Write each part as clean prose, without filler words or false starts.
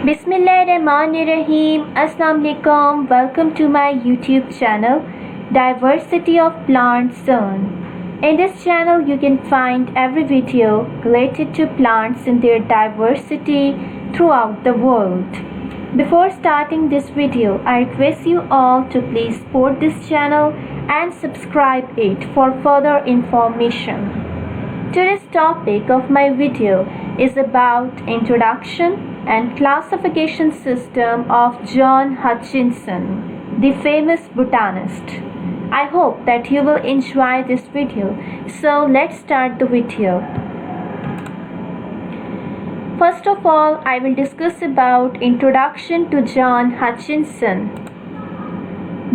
Bismillahirrahmanirrahim. Assalamu alaikum. Welcome to my YouTube channel, Diversity of Plants Zone. In this channel, you can find every video related to plants in their diversity throughout the world. Before starting this video, I request you all to please support this channel and subscribe it for further information. Today's topic of my video is about introduction and classification system of John Hutchinson, the famous botanist. I hope that you will enjoy this video. So let's start the video. First of all, I will discuss about introduction to John Hutchinson.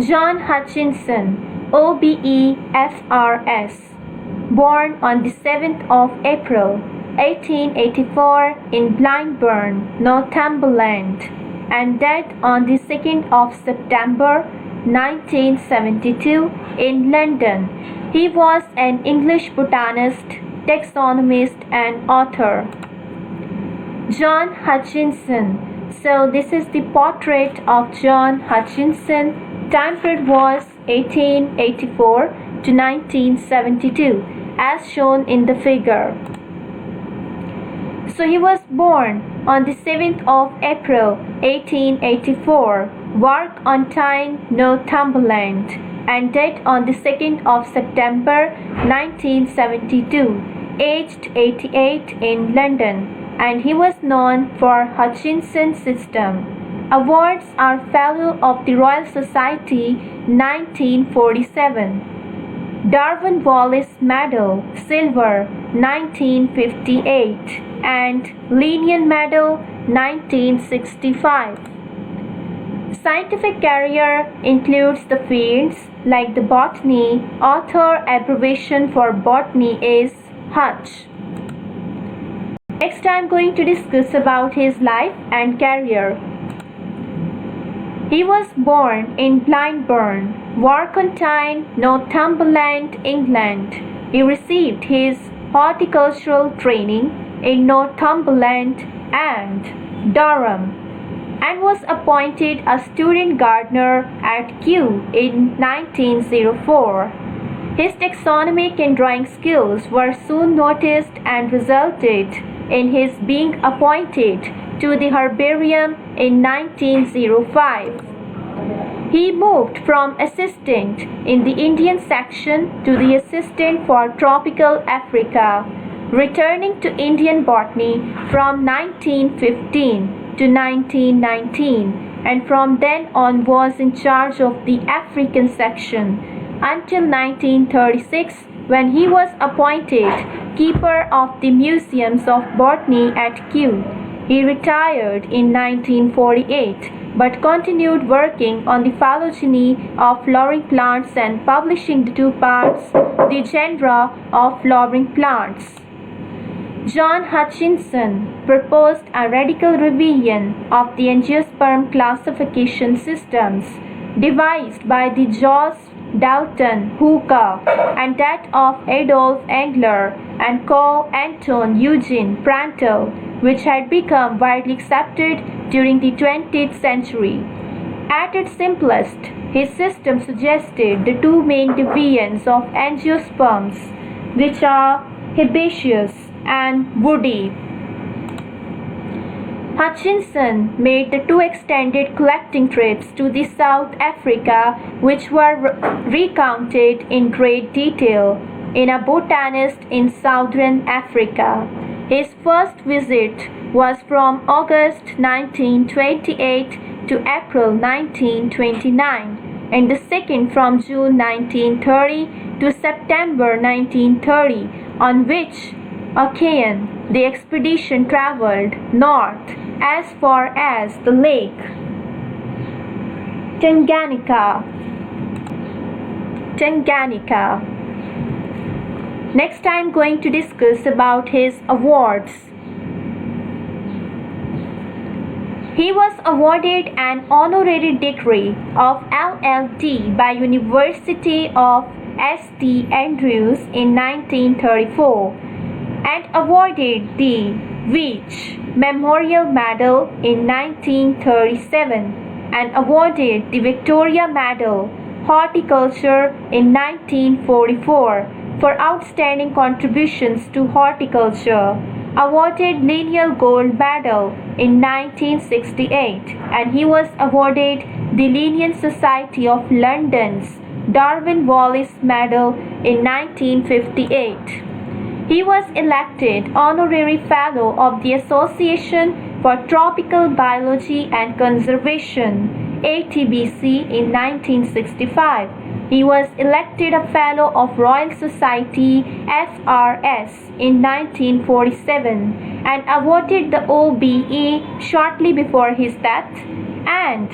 John Hutchinson, OBEFRS, born on the 7th of April 1884 in Blackburn, Northumberland, and died on the 2nd of September 1972 in London. He was an English botanist, taxonomist, and author. John Hutchinson. So this is the portrait of John Hutchinson. Time period was 1884 to 1972 as shown in the figure. So he was born on the 7th of April 1884, worked on Tyne, Northumberland, and died on the 2nd of September 1972, aged 88 in London, and he was known for Hutchinson system. Awards are Fellow of the Royal Society 1947, Darwin Wallace Medal, Silver 1958, and Linnean Medal 1965. Scientific career includes the fields like the botany. Author abbreviation for botany is Hutch. Next, I am going to discuss about his life and career. He was born in Blackburn, Tyne, Northumberland, England. He received his horticultural training in Northumberland and Durham, and was appointed a student gardener at Kew in 1904. His taxonomic and drawing skills were soon noticed and resulted in his being appointed to the herbarium in 1905. He moved from assistant in the Indian section to the assistant for tropical Africa, returning to Indian botany from 1915 to 1919, and from then on was in charge of the African section until 1936, when he was appointed keeper of the museums of botany at Kew. He retired in 1948, but continued working on the phylogeny of flowering plants and publishing the two parts, the genera of flowering plants. John Hutchinson proposed a radical revision of the angiosperm classification systems devised by the Jos Dalton Hooker and that of Adolf Engler and co-Anton Eugen Prandtl, which had become widely accepted during the 20th century. At its simplest, his system suggested the two main divisions of angiosperms, which are herbaceous and woody. Hutchinson made the two extended collecting trips to the South Africa, which were recounted in great detail in A Botanist in Southern Africa. His first visit was from August 1928 to April 1929, and the second from June 1930 to September 1930, on which occasion the expedition traveled north as far as the lake Tanganyika. Next, I am going to discuss about his awards. He was awarded an honorary degree of LL.D. by University of St. Andrews in 1934 and awarded the Veitch Memorial Medal in 1937 and awarded the Victoria Medal Horticulture in 1944 for outstanding contributions to horticulture. Awarded Lineal Gold Medal in 1968 and he was awarded the Linnean Society of London's Darwin Wallace Medal in 1958. He was elected Honorary Fellow of the Association for Tropical Biology and Conservation (ATBC) in 1965. He was elected a Fellow of Royal Society (FRS) in 1947 and awarded the OBE shortly before his death and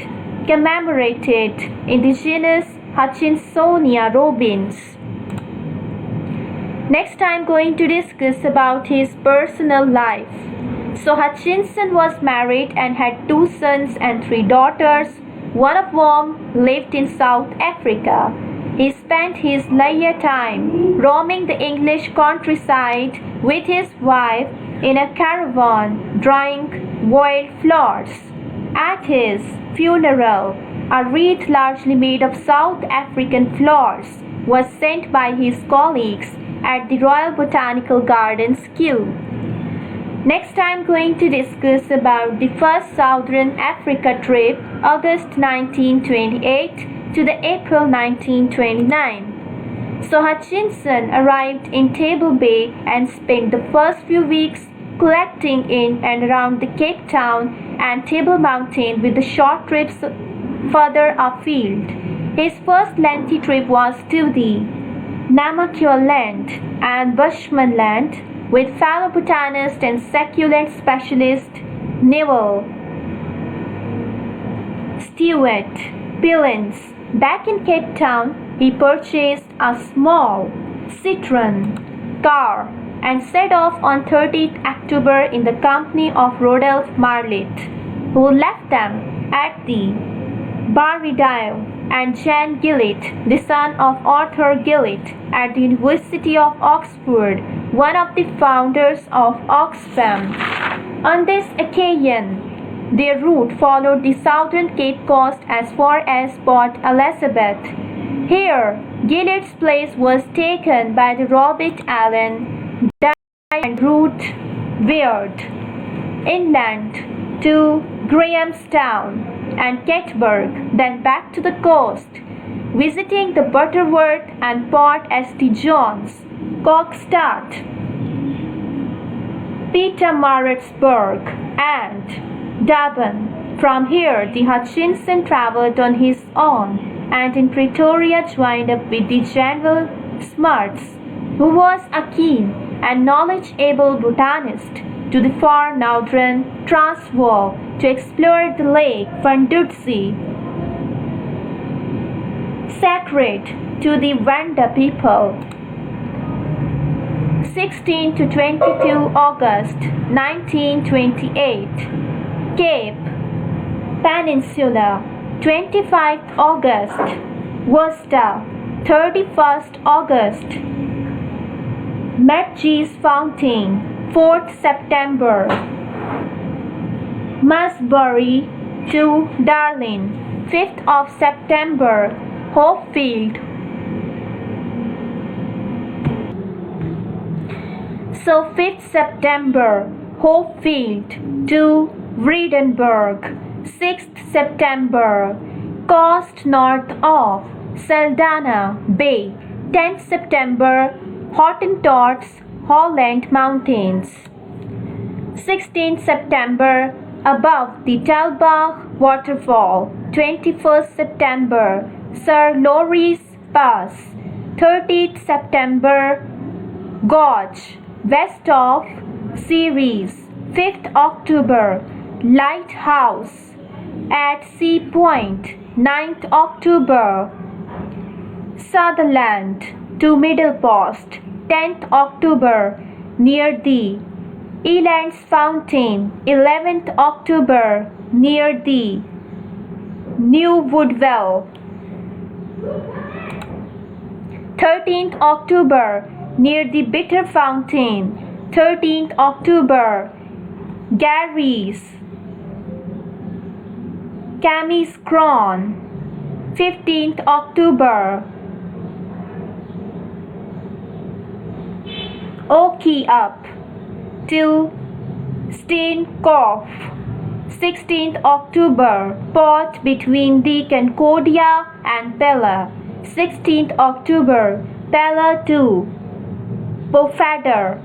commemorated indigenous Hutchinsonia robins. Next I'm going to discuss about his personal life. So Hutchinson was married and had 2 sons and 3 daughters, one of whom lived in South Africa. He spent his leisure time roaming the English countryside with his wife in a caravan drying wild flowers. At his funeral, a wreath largely made of South African flowers was sent by his colleagues at the Royal Botanical Garden, Kew. Next I am going to discuss about the first Southern Africa trip, August 1928 to the April 1929. So Hutchinson arrived in Table Bay and spent the first few weeks collecting in and around the Cape Town and Table Mountain with the short trips further afield. His first lengthy trip was to the Namakwa land and Bushman land with fellow botanist and succulent specialist Neville Stewart Billings. Back in Cape Town, he purchased a small Citroen car and set off on 30th October in the company of Rodolphe Marlit, who left them at the Barridale, and Jan Gillett, the son of Arthur Gillett, at the University of Oxford, one of the founders of Oxfam. On this occasion, their route followed the southern Cape Coast as far as Port Elizabeth. Here, Gillett's place was taken by the Robert Allen and route veered inland to Grahamstown and Kettburg, then back to the coast, visiting the Butterworth and Port St. John's, Kokstad, Pietermaritzburg, and Durban. From here, the Hutchinson travelled on his own and in Pretoria joined up with the General Smuts, who was a keen and knowledgeable botanist, to the far northern Transvaal to explore the Lake Fundudzi, sacred to the Venda people. 16 to 22 August 1928, Cape Peninsula. 25th August, Worcester. 31st August, Metjies Fountain. 4th September, Musbury to Darlin. 5th of September, Hopefield. So 5th September, Hopefield to Vredenburg. 6th September, coast north of Saldanha Bay. 10th September, Hottentots, Holland Mountains. 16th September, above the Talbach waterfall. 21st September, Sir Lowry's Pass. 30th September, Gorge, west of Ceres. 5th October, Lighthouse at Sea Point. 9th October, Sutherland to Middle Post. 10th October, near the Eland's Fountain. 11th October, near the New Woodville. 13th October, near the Bitter Fountain. 13th October, Gary's, Camis Cron, 15th October. Oki Up, 2 Steinkopf, 16th October. Pot between the Concordia and Pella, 16th October. Pella 2 Pofadder,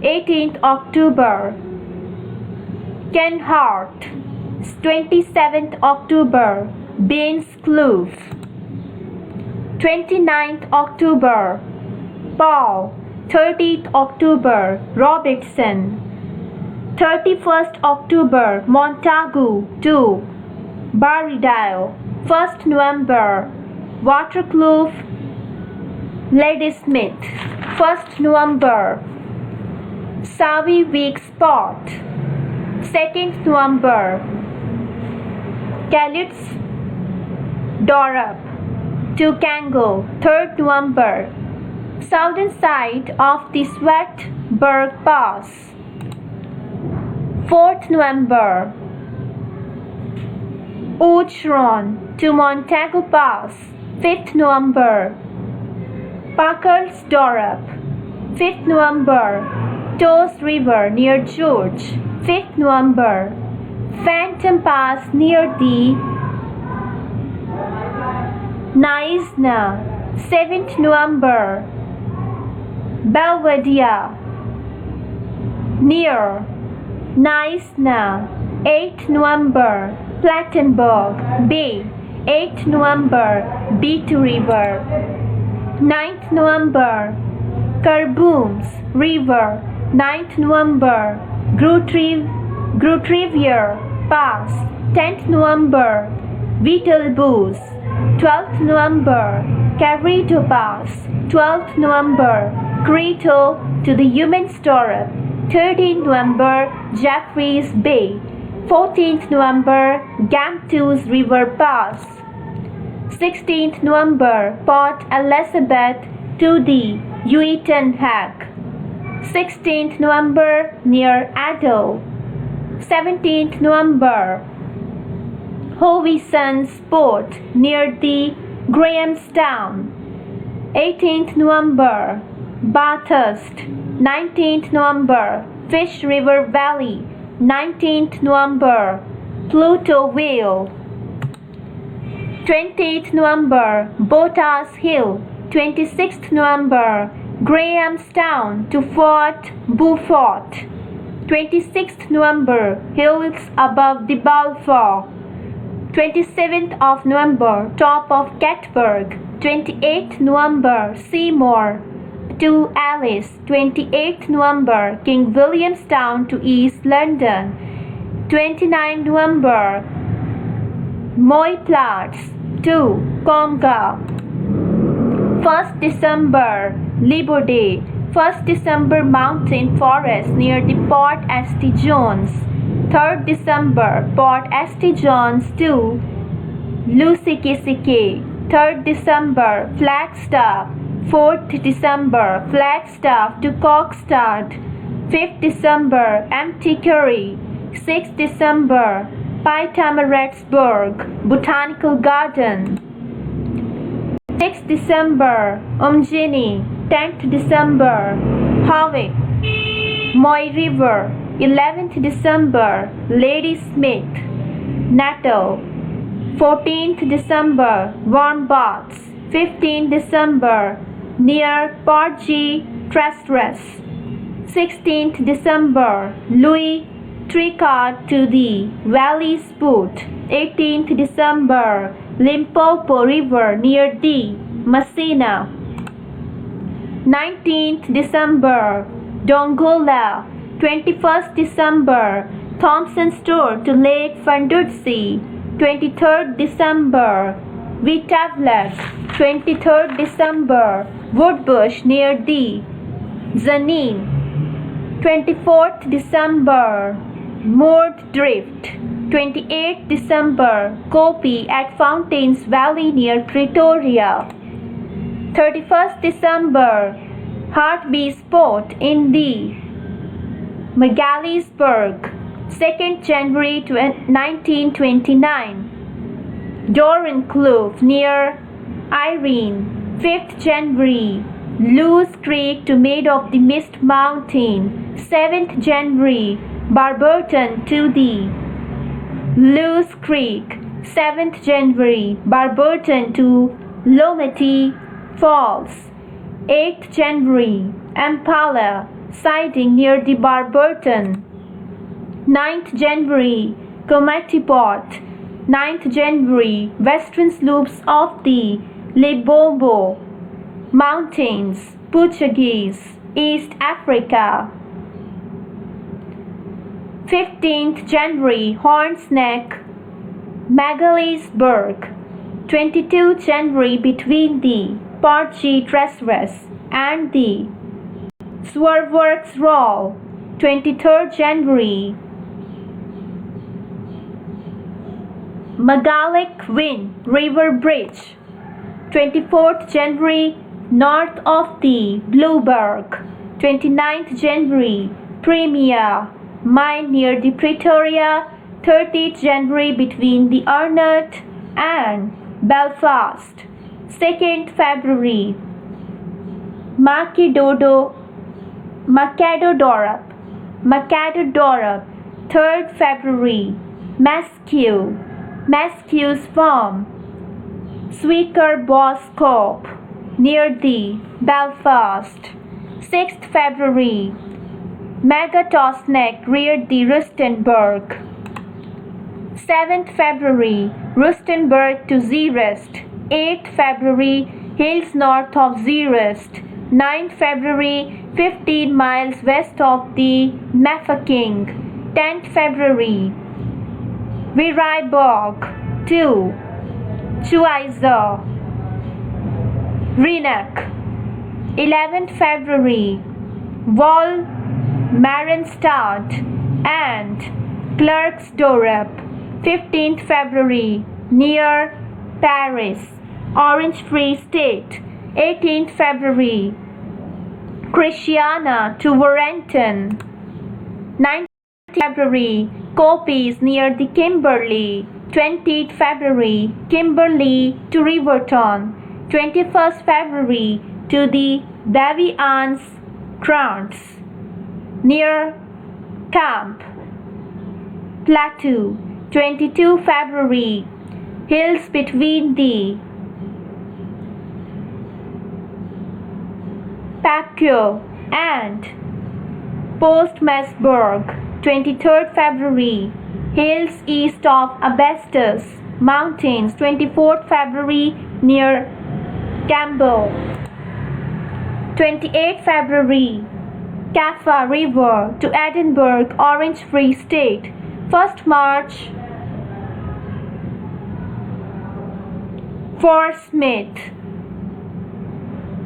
18th October. Kenhardt, 27th October. Bainscliffe, 29th October. Paul, 30th October. Robertson, 31st October. Montagu 2 Barridale, 1st November. Waterkloof, Ladysmith, 1st November. Savi Week Spot, 2nd November. Calitz Dorop to Kango, 3rd November. Southern side of the Swartberg Pass, 4th November. Oucheron to Montagu Pass, 5th November. Parkersdorp, 5th November. Toes River near George, 5th November. Phantom Pass near the Naisna, 7th November. Belvedere near Naisna, 8th November. Plattenburg Bay, 8th November. Beat River, 9th November. Carbooms River, 9th November. Grotrivier Pass, 10th November. Betelgeuse, 12th November. Carrito Pass, 12th November. Creto to the Humansdorp, 13th November. Jeffreys Bay, 14th November. Gamtoos River Pass, 16th November. Port Elizabeth to the Uitenhage, 16th November. Near Addo, 17th November. Hovison's Port near the Grahamstown, 18th November. Bathurst, 19th November. Fish River Valley, 19th November. Pluto Vale, 20th November. Botas Hill, 26th November. Grahamstown to Fort Beaufort, 26th November. Hills above the Balfour, 27th of November. Top of Catburg, 28th November. Seymour to Alice, 28th November. King Williamstown to East London, 29th November. Moyplatz to Conga, 1st December. Libode, 1st December. Mountain Forest near the Port St. John's, 3rd December. Port St. John's to Lusikisike, 3rd December. Flagstaff, 4th December. Flagstaff to Kokstad, 5th December. Antiquary, 6th December. Pietermaritzburg Botanical Garden, 6th December. Umgeni, 10th December. Hawick, Moy River, 11th December. Ladysmith, Natal, 14th December. Warmbaths, 15th December. Near Porgy Trestles, 16th December. Louis Tricard to the Valley Spoot, 18th December. Limpopo River near the Messina, 19th December. Dongola, 21st December. Thompson Store to Lake Fundudzi, 23rd December. Vitavlek, 23rd December. Woodbush near the Zanin, 24th December. Moord Drift, 28th December. Kopi at Fountains Valley near Pretoria, 31st December. Heartbeat Spot in the Magaliesburg, 2nd January 1929. Doran Kloof near Irene, 5th January. Loose Creek to Made of the Mist Mountain, 7th January. Barberton to the Loose Creek, 7th January. Barberton to Lometi Falls, 8th January. Impala sighting near the Barberton, 9th January. Comatipot, 9th January. Western slopes of the Lebombo Mountains, Portuguese, East Africa, 15th January. Horn's Neck, Magaliesburg, 22 January. Between the Porgy Traceres and the Swerworks Roll, 23rd January. Magalic Wind River Bridge, 24th January. North of the Blueberg, 29th January. Premier Mine near the Pretoria, 30th January. Between the Arnott and Belfast, 2nd February. Macadodorp, 3rd February. Masque's Farm, Sweaker Boscop near the Belfast, 6th February. Megatosneck rear the Rustenburg, 7th February. Rustenburg to Zeerust, 8th February. Hills north of Zeerust, 9th February. 15 miles west of the Mafeking, 10th February. Vryburg to Chuiza, Reenac, 11th February. Val Marenstad and Klerksdorp, 15th February. Near Paris, Orange Free State, 18th February. Christiana to Warrenton, 19th February. Copies near the Kimberley, 20th February. Kimberley to Riverton, 21st February. To the Bavians Krantz near Camp Plateau, 22 February. Hills between the Pacquiao and Postmasburg, 23rd February. Hills east of Asbestos Mountains, 24th February. Near Campbell, 28th February. Caffa River to Edinburgh, Orange Free State, 1st March. Fort Smith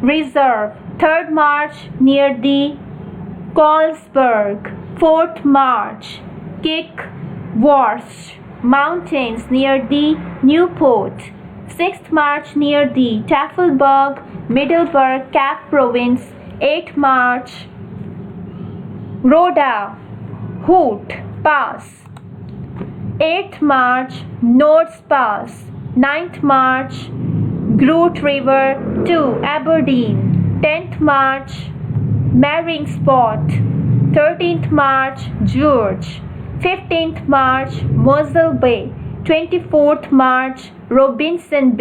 Reserve, 3rd March. Near the Colesberg, 4th March. Kickworth Mountains near the Newport, 6th March. Near the Tafelberg, Middleburg Cap Province, 8th March. Rhoda Hoot Pass, 8th March. North Pass, 9th March. Groot River to Aberdeen, 10th March. Marring Spot, 13th March. George, 15th March. Moselle Bay, 24th March. Robinson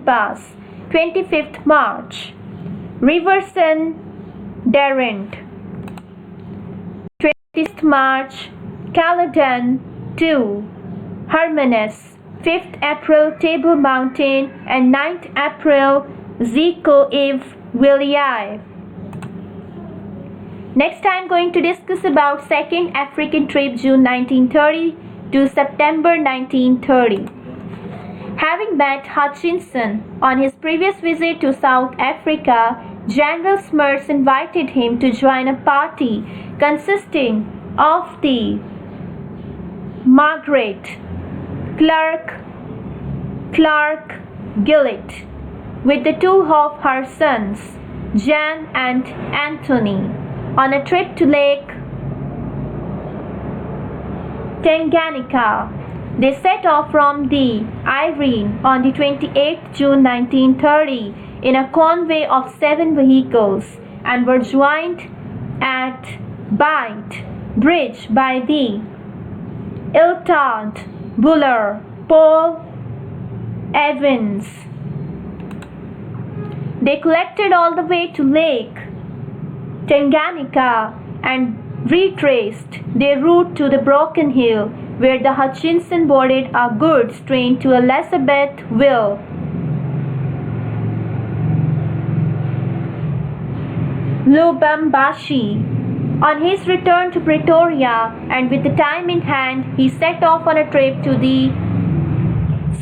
Pass, 25th March. Riverson Darrent, 20th March. Caledon to Hermanus, 5th April. Table Mountain and 9th April. Zico Eve Williai. Next I am going to discuss about second African trip, June 1930 to September 1930. Having met Hutchinson on his previous visit to South Africa, General Smuts invited him to join a party consisting of the Margaret Clark Gillett with the two of her sons, Jan and Anthony, on a trip to Lake Tanganyika. They set off from the Irene on the 28th June 1930 in a convoy of 7 vehicles and were joined at Bight Bridge by the ill-starred Buller Paul Evans. They collected all the way to Lake Tanganyika and retraced their route to the Broken Hill, where the Hutchinson boarded a goods train to Elizabethville. Lubumbashi. On his return to Pretoria and with the time in hand, he set off on a trip to the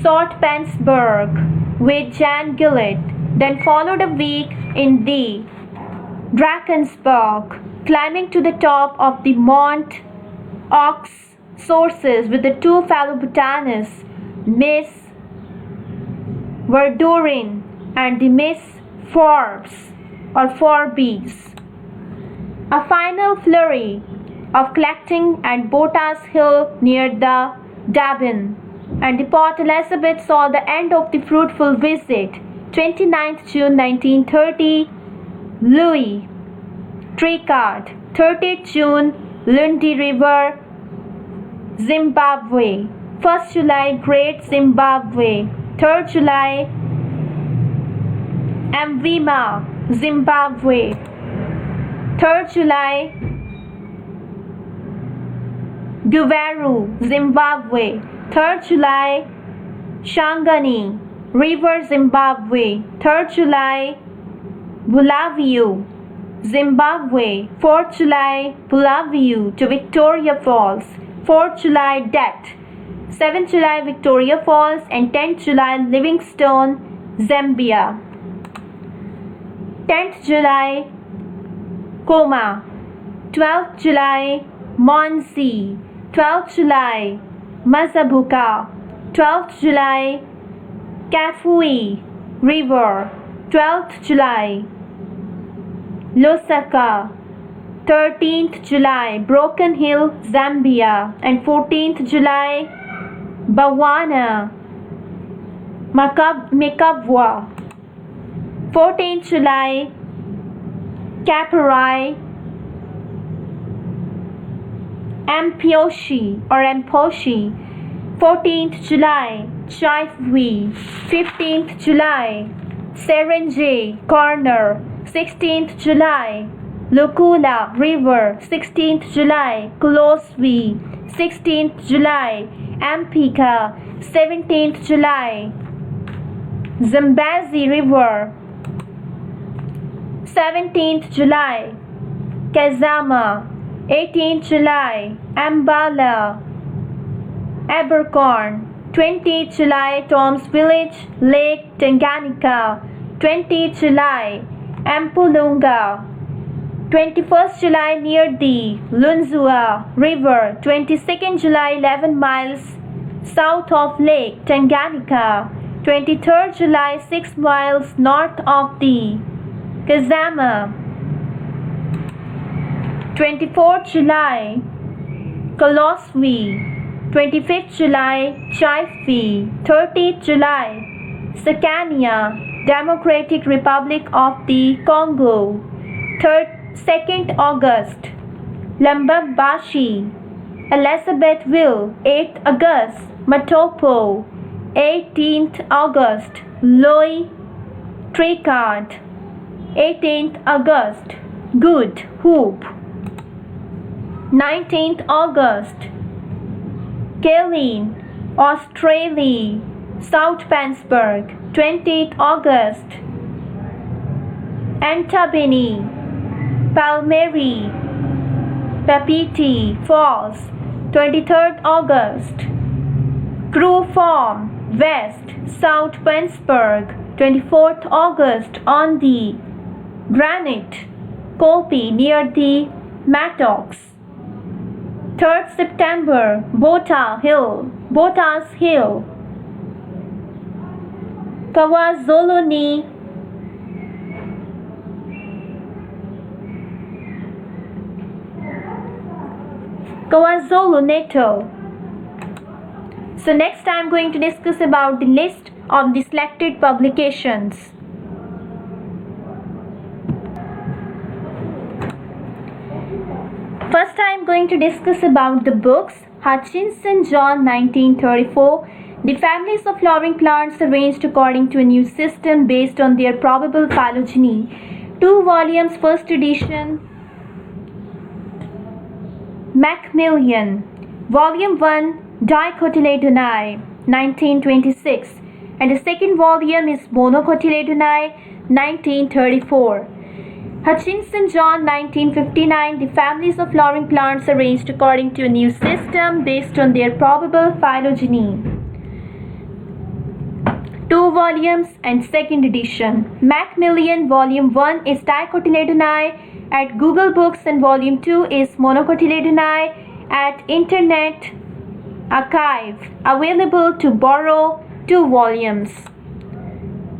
Zoutpansberg with Jan Gillett, then followed a week in the Drakensberg, climbing to the top of the Mont Aux sources with the 2 fellow botanists, Miss Verdurin and the Miss Forbes. A final flurry of collecting at Botas Hill near the Dabin, and the Port Elizabeth saw the end of the fruitful visit. 29th June 1930, Louis Tricard. 30th June, Lundy River, Zimbabwe. 1st July, Great Zimbabwe. 3rd July, Mvima, Zimbabwe. 3rd July, Guveru, Zimbabwe. 3rd July, Shangani River, Zimbabwe. 3rd July, Bulawayo, Zimbabwe. 4th July, Bulawayo to Victoria Falls. 4th July, Det. 7th July, Victoria Falls. And 10th July, Livingstone, Zambia. 10th July, Koma. 12th July, Monsi. 12th July, Mazabuka. 12th July, Kafui River. 12th July, Lusaka. 13th July, Broken Hill, Zambia. And 14th July, Bawana, Mikabwa. 14th July, Kaparai, Amposhi. 14th July, Chaifwi. 15th July, Serengeti Corner. 16th July, Lukula River. 16th July, Koloswi. 16th July, Ampika. 17th July, Zambezi River. 17th July, Kazama. 18th July, Ambala, Abercorn. 20th July, Tom's Village, Lake Tanganyika. 20th July, Ampulunga. 21st July, near the Lunzua River. 22nd July, 11 miles south of Lake Tanganyika. 23rd July, 6 miles north of the Kazama. 24th July, Koloswi. 25th July, Chaifi. 30th July, Sakania, Democratic Republic of the Congo. 2nd August, Lubumbashi, Elizabethville. 8th August, Matopo. 18th August, Louis Tricard. 18th August, Good Hope. 19th August, Kaline, Australia, Zoutpansberg. 20th August, Antabini, Palmieri, Papiti Falls. 23rd August, Crew Farm, West, Zoutpansberg. 24th August, on the Granite Kopi near the Mattocks. 3rd September, Botas Hill, KwaZulu Natal. So next I am going to discuss about the list of the selected publications. First I am going to discuss about the books. Hutchinson, John, 1934. The families of flowering plants arranged according to a new system based on their probable phylogeny. 2 volumes, first edition. Macmillan. Volume 1, Dicotyledonei, 1926. And the second volume is Monocotyledonei, 1934. Hutchinson, John, 1959. The families of flowering plants arranged according to a new system based on their probable phylogeny. 2 volumes and second edition. Macmillan, Volume 1 is Dicotyledonei at Google Books and Volume 2 is Monocotyledonei at Internet Archive. Available to borrow, 2 volumes.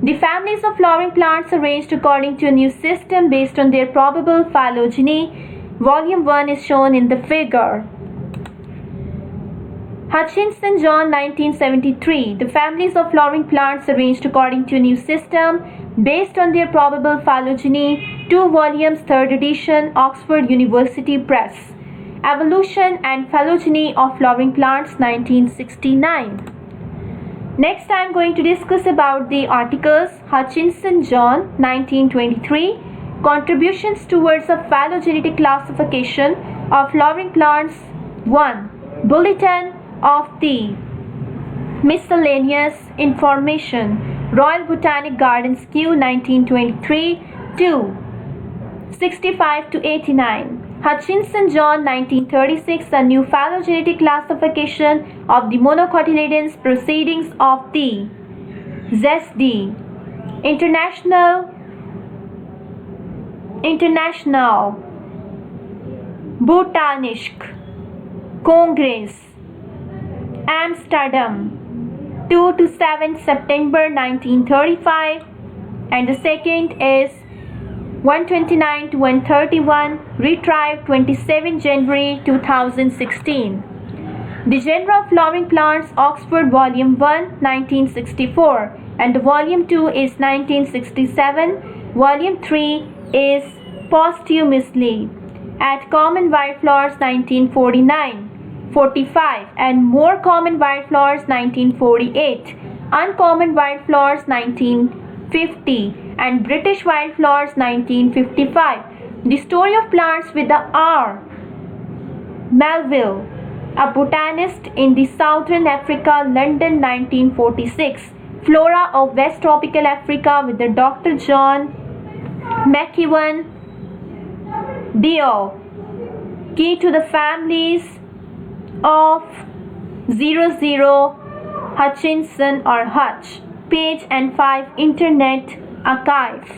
The families of flowering plants arranged according to a new system based on their probable phylogeny. Volume 1 is shown in the figure. Hutchinson, John, 1973. The families of flowering plants arranged according to a new system based on their probable phylogeny. 2 volumes, third edition, Oxford University Press. Evolution and Phylogeny of Flowering Plants, 1969. Next I am going to discuss about the articles. Hutchinson, John, 1923. Contributions towards a phylogenetic classification of flowering plants. 1. Bulletin of the Miscellaneous Information. Royal Botanical Garden, Kew, 1923. 2. 65 to 89. Hutchinson, John, 1936. A new phylogenetic classification of the monocotyledons. Proceedings of the ZESD. International Botanist Congress, Amsterdam, 2 to 7 September 1935, and the second is 129 to 131, retrieved 27 January 2016. The Genre of Flowering Plants, Oxford, Volume 1, 1964, and the Volume 2 is 1967. Volume 3 is posthumously at Common Wildflowers, 1949, 45, and More Common Wildflowers, 1948, Uncommon Wildflowers, 1950, and British Wildflowers, 1955. The Story of Plants with the R. Melville, a botanist in the Southern Africa, London, 1946. Flora of West Tropical Africa with the Dr. John McEwan. Dio. Key to the families of 00 Hutchinson or Hutch. Page and 5 Internet Archive.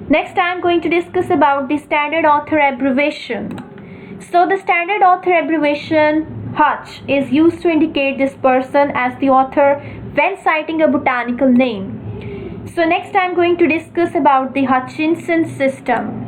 Next I am going to discuss about the standard author abbreviation. So the standard author abbreviation Hutch is used to indicate this person as the author when citing a botanical name. So next I am going to discuss about the Hutchinson system.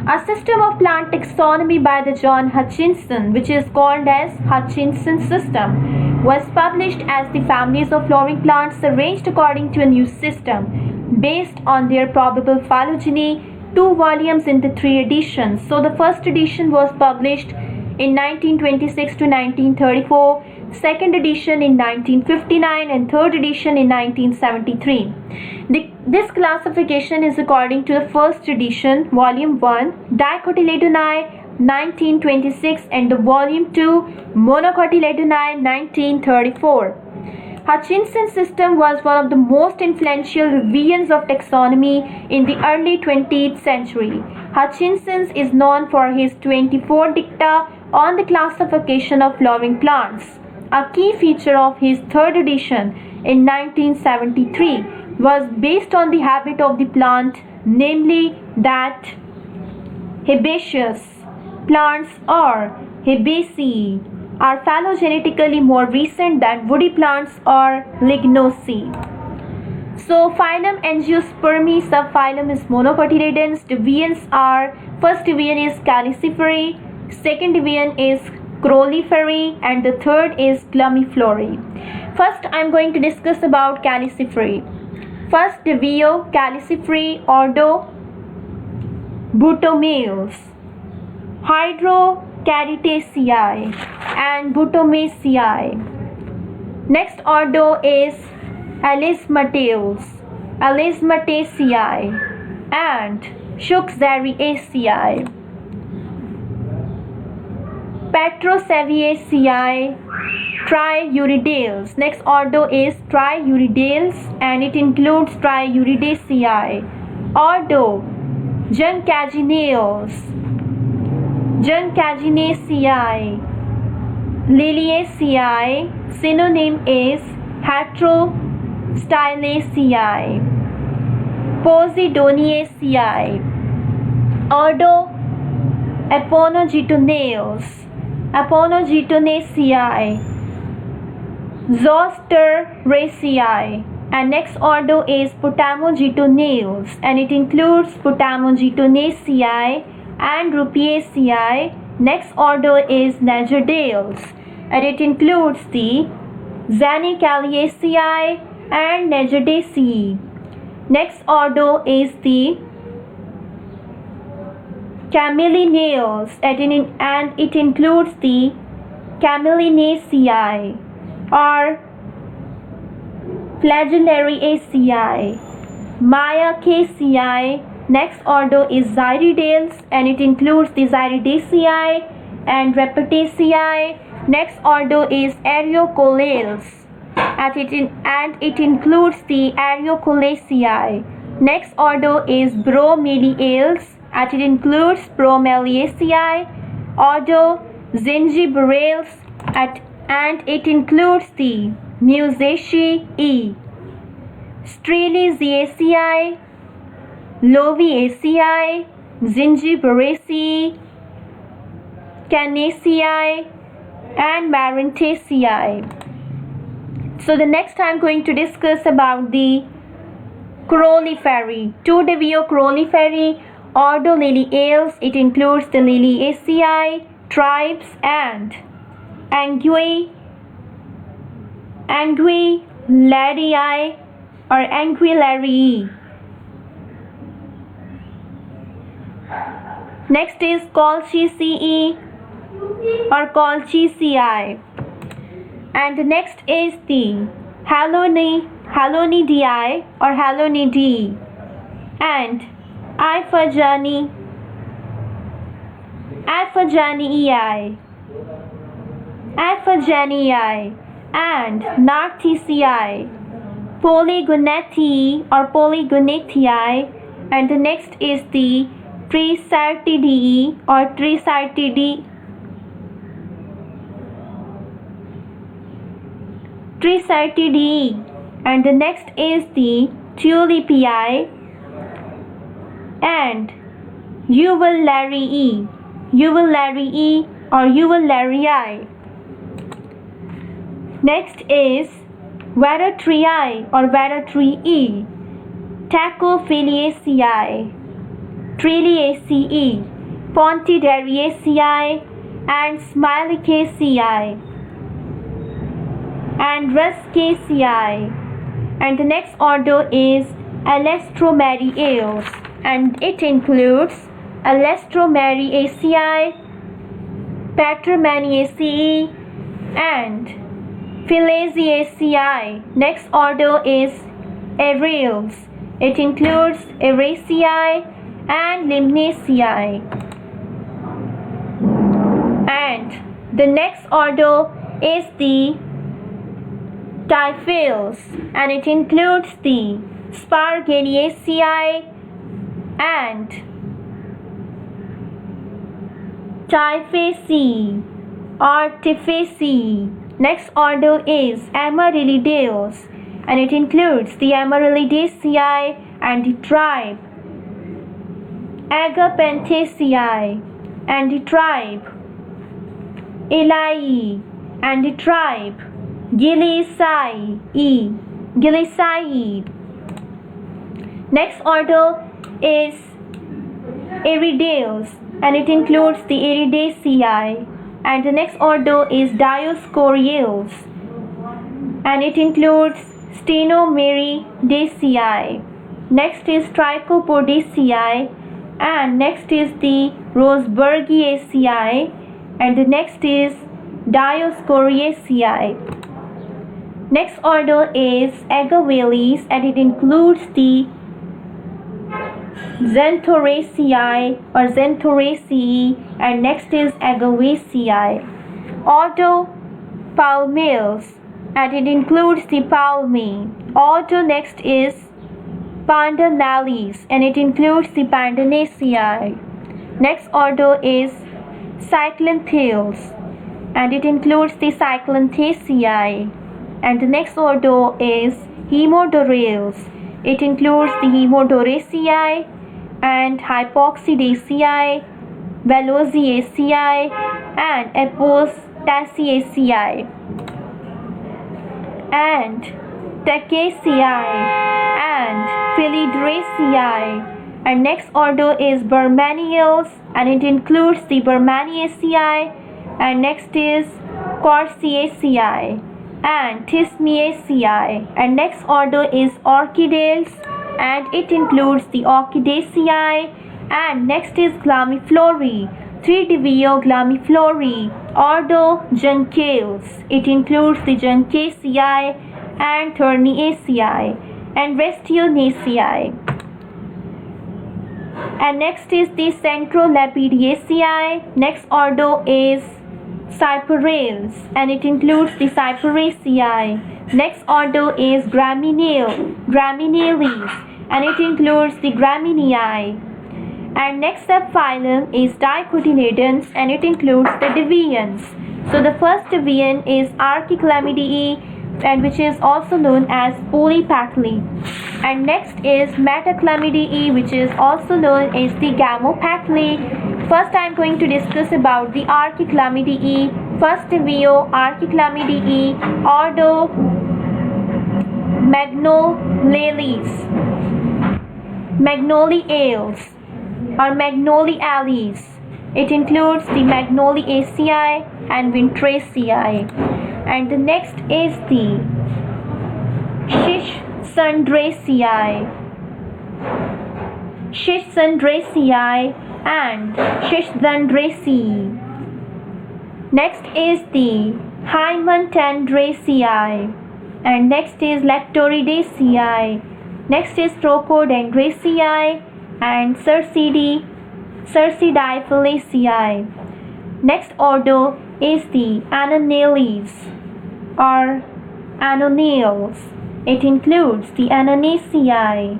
A system of plant taxonomy by the John Hutchinson, which is called as Hutchinson system, was published as the families of flowering plants arranged according to a new system based on their probable phylogeny. 2 volumes in the 3 editions. So the first edition was published in 1926 to 1934, second edition in 1959, and third edition in 1973. This classification is according to the first edition, volume 1, Dicotyledonei, 1926, and the volume 2, Monocotyledonei, 1934. Hutchinson's system was one of the most influential revisions of taxonomy in the early 20th century. Hutchinson is known for his 24 dicta on the classification of flowering plants. A key feature of his third edition in 1973 was based on the habit of the plant, namely that herbaceous plants or herbaceae are phylogenetically more recent than woody plants or lignosae. So phylum Angiospermae, subphylum is Monocotyledons. Divisions are: first division is Caliciferae, second division is Cruciferae, and the third is Glumiflorae. First, I am going to discuss about Caliciferae. First, Divio Caliciferae ordo Butomeus, Hydrocaritaceae and Butomaceae. Next ordo is Alismataceae and Schuchzeriaceae. Petrosaviaceae, Triuridales. Next order is Triuridales and it includes Triuridaceae. Ordo Juncaginaceae, Liliaceae. Synonym is Heterostylaceae. Posidonaceae. Ordo Aponogetonaceae, Zosteraceae, and next order is Potamogetonaceae and it includes Potamogetonaceae and Rupiaceae. Next order is Nagidales and it includes the Zanicaliaceae and Nagidaceae. Next order is the Camelinaceae and it includes the Camelinaceae or Flagellariaceae. Myacaceae. Next order is Zyridales and it includes the Zyridaceae and Repetaceae. Next order is Areocolales and it includes the Areocolaceae. Next order is Bromeliales and it includes Bromeliaceae. Order Zingiberales and it includes the Musaceae. Streliziaceae, Loviaceae, Zingiberaceae, Canaceae and Marantaceae. So the next I am going to discuss about the Cruciferae. Two Divio Cruciferae, order Liliales. It includes the Liliaceae tribes and Anguillariae or Anguillarii. Next is Colchiaceae or Colchiaceae. And the next is the Halonidae or Halonidae and Iphigeniae and Narthiceae. Polygonetiae or Polygonetiae. And the next is the Triceratidae or Triceratidae. And the next is the Tulipiae and Uvullarii or Uvullarii. Next is Veratrii or Veratrii, Tacophyllaceae, Triliaceae, Pontidariaceae and Smilicaceae and Ruscaceae. And the next order is Alastromeriales and it includes Alastromeriaceae, Patromaniaceae and Phylaceaceae. Next order is Aerials. It includes Eraceae and Limnaceae. And the next order is the Typhales and it includes the Sparginaceae and Typhaceae or Typhaceae. Next order is Amaryllidae and it includes the Amaryllidaceae and the tribe Agapenthaceae and the tribe Elii and the tribe Gilisae. Next order is Irideus and it includes the Iridaceae And the next order is Dioscoriales, and it includes Stenomeridaceae. Next is Trichopodaceae, and next is the Roseburgiaceae, and the next is Dioscoriaceae. Next order is Agavales, and it includes the Xanthoraceae or Xanthoraceae, and next is Agavaceae. Order Palmales, and it includes the Palmae. Order next is Pandanales, and it includes the Pandanaceae. Next order is Cyclanthales, and it includes the Cyclanthaceae. And the next order is Hemodorales. It includes the Hemodoraceae and Hypoxidaceae, Valoziaceae, and Apostaceae, and Tacaceae, and Philidraceae. And next order is Bermaniales, and it includes the Bermaniaceae, and next is Corsiaceae and Thismiaceae. And next order is Orchidales, and it includes the Orchidaceae. And next is Glamiflorae, 3 Glamiflorae. Order Juncales, it includes the Juncaceae and Thurniaceae and Restionaceae. And next is the Centrolapidaceae. Next order is Cyperales, and it includes the Cyperaceae. Next order is Graminales, and it includes the Gramineae. And next subphylum is Dicotyledons, and it includes the Devians. So the first Devian is Archiclamidae, and which is also known as Polypatly. And next is Metaclamidae, which is also known as the Gamopatly. First I am going to discuss about the Archiclamidae. First Devio, Archiclamidae, order Magnoliales or Magnoliales. It includes the Magnoliaceae and Vintraceae. And the next is the Schisthandraceae and Schisthandraceae. Next is the Hymentandraceae, and next is Lactoridaceae. Next is Trochodendraceae and Cercidiphalaceae. Next order is the Annonales or Annonales. It includes the Annonaceae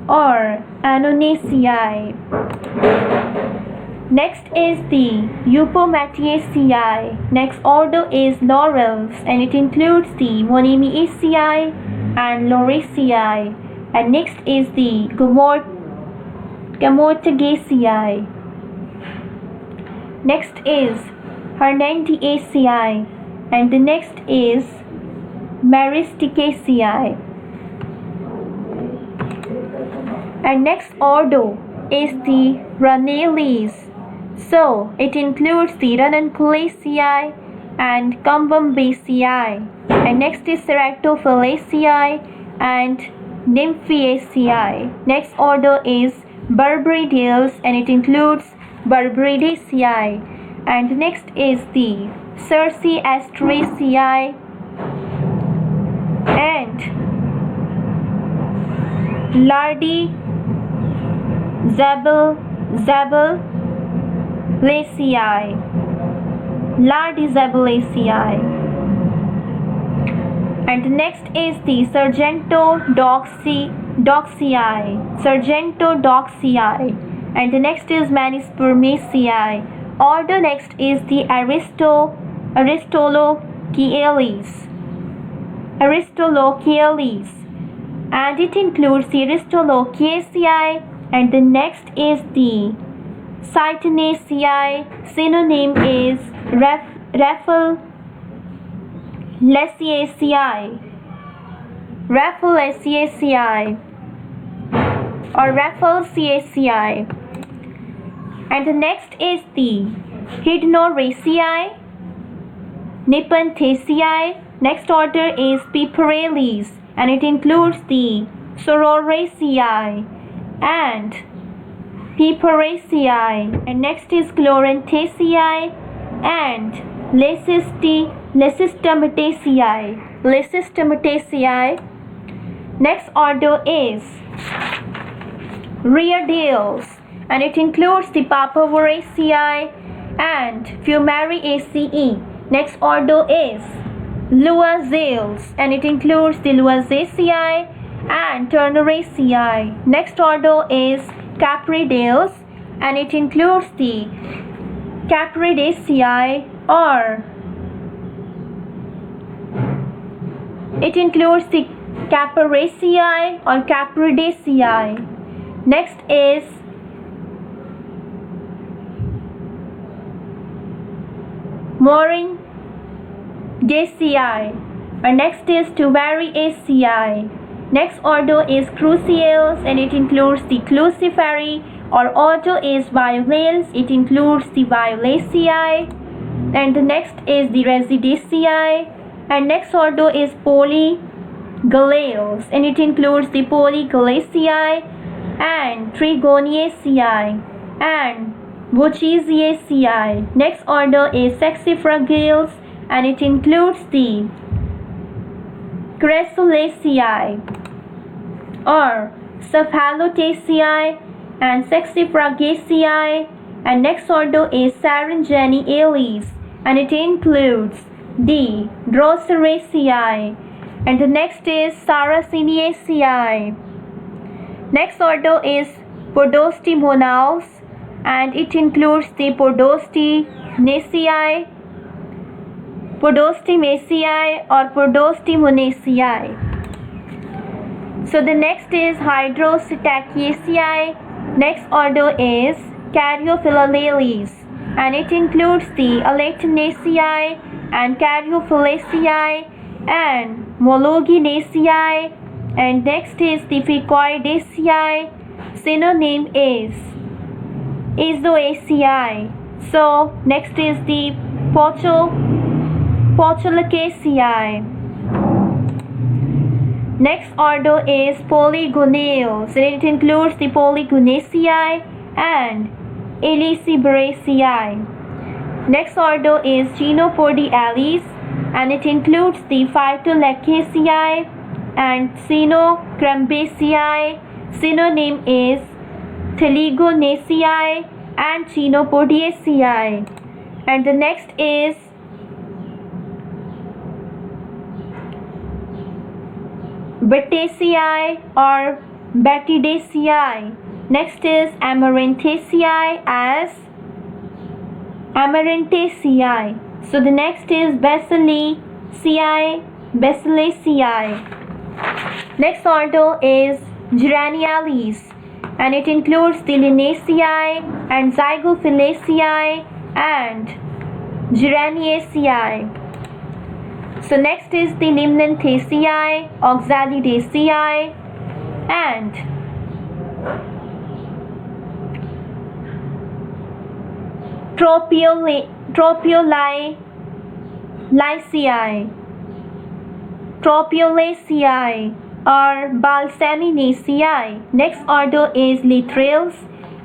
or Annonaceae. Next is the Eupomatiaceae. Next order is Laurels, and it includes the Monimiaceae and Lauraceae. And next is the Gamotegaceae. Next is Hernandiaceae, and the next is Maristicaceae. And next order is the Ranales. So it includes the Ranunculaceae and Cumbumbaceae. And next is Ceratophyllaceae and Nymphaceae. Next order is Berberideales, and it includes Berberidaceae. And next is the Cerciastraceae and Lardizabalaceae. And next is the Sargentodoxae. And the next is Manispermaceae. Order next is the Aristolochiales, and it includes the Aristolochiaceae. And the next is the Cytinaceae. Synonym is Rafflesaceae or Rafflesaceae. And the next is the Hydnoraceae, Nepenthaceae. Next order is Piperales, and it includes the Sororacea and Piperaceae. And next is Chloranthaceae and Lysistomataceae. Next order is Reardales, and it includes the Papaver and Fumariaceae. Next order is Luazales, and it includes the Luazaceae and Turneraceae. Next order is Capridales, and it includes the Capridaceae Caparaceae or Capridaceae. Next is Moringaceae, and next is Tuvariaceae. Next order is Cruciales, and it includes the Cruciferae, or order is Violales, it includes the Violaceae. And the next is the Residaceae, and next order is Polygalaceae, and it includes the Polygalaceae and Trigoniaceae and Bucceaceae. Next order is Saxifragales, and it includes the Cresulaceae or Cephalotaceae and Saxifragaceae. And next order is Syringeniales, and it includes the Droseraceae. And the next is Sarraceniaceae. Next order is Podostemonaus, and it includes the Podostemaceae or Podostemonaceae. So the next is Hydrostachiaceae. Next order is Caryophyllales, and it includes the Alectinaceae and Caryophyllaceae and Mologinaceae. And next is the Ficoidaceae. Synonym is Izoaceae. So next is the Pocholaceae. Next order is Polygonales, and it includes the Polygonaceae and Elisiberaceae. Next order is Chenopodiales, and it includes the Phytolacaceae and Xenocrambaceae. Synonym is Theligonaceae and Chenopodiaceae. And the next is Bataceae or Batidaceae. Next is Amaranthaceae as Amarantaceae. So the next is Basilaceae. Next order is Geraniales, and it includes the Linaceae and Zygophyllaceae and Geraniaceae. So next is the Limnanthaceae, Oxalidaceae and Tropiolaceae or Balsaminaceae. Next order is Lithrales,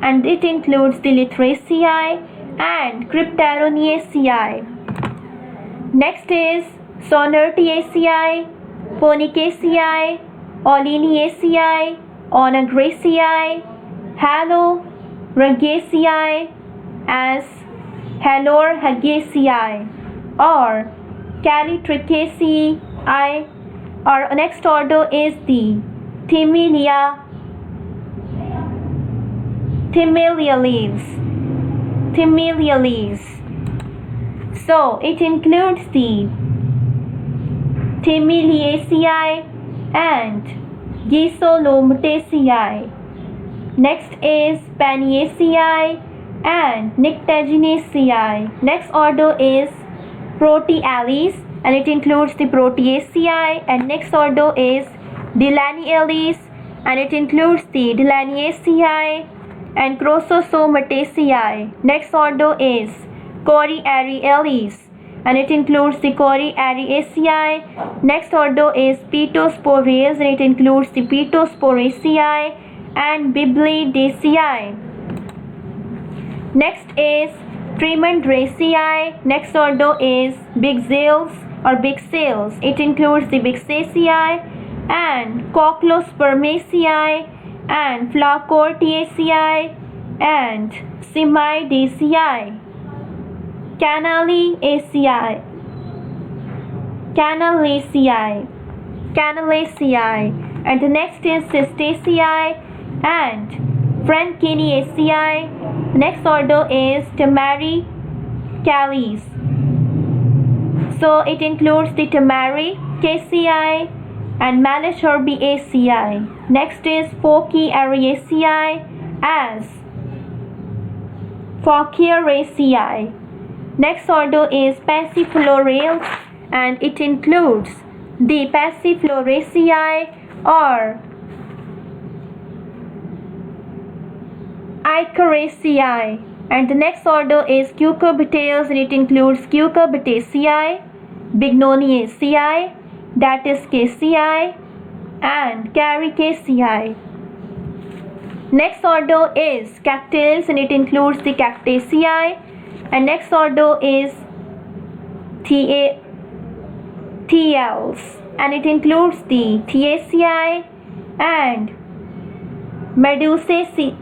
and it includes the Lythraceae and Cryptaroniaceae. Next is Sonertiaceae, Ponicaceae, Oleniaceae, Onagraceae, Haloragaceae as Halorhagaceae or Calitricaceae. Our next order is the Thymaliales. So it includes the Thymaliaceae and Gisolomotaceae. Next is Paniaceae and Nyctaginaceae. Next order is Proteales, and it includes the Proteaceae. And next order is Delaneales, and it includes the Delaneaceae and Crososomataceae. Next order is Coriareales, and it includes the Coriariaceae. Next order is Pitosporales, and it includes the Pitosporaceae and Biblidaceae. Next is Tremondraceae. Next order is Bixales or Bixales. It includes the Bixaceae and Cochlospermaceae and Flacourtiaceae and Simidaceae. Canaliaceae, and the next is Cistaceae and Frankiniaceae. Next order is Tamaricaceae. So it includes the Tamaricaceae and Malesherbiaceae. Next is Focariaceae as Focariaceae. Next order is Passiflorales, and it includes the Passifloraceae or Icaraceae. And the next order is Cucurbitales, and it includes Cucurbitaceae, Bignoniaceae, Datiscaceae, and Caricaceae. Next order is Cactales, and it includes the Cactaceae. And next order is Thiales, and it includes the Thiaceae and Medusaceae.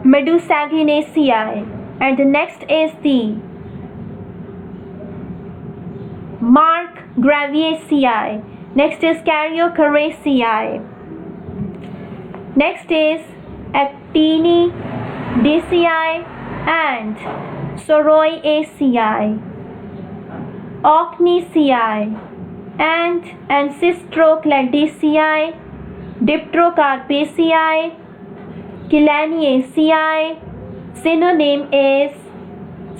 Medusaginaceae. And the next is the Markgraviaceae. Next is Caryocaraceae. Next is Actinidaceae and Soroiaceae, Ocniceae and Ancestrocladaceae, Dipterocarpaceae, Chilanaceae. Synonym is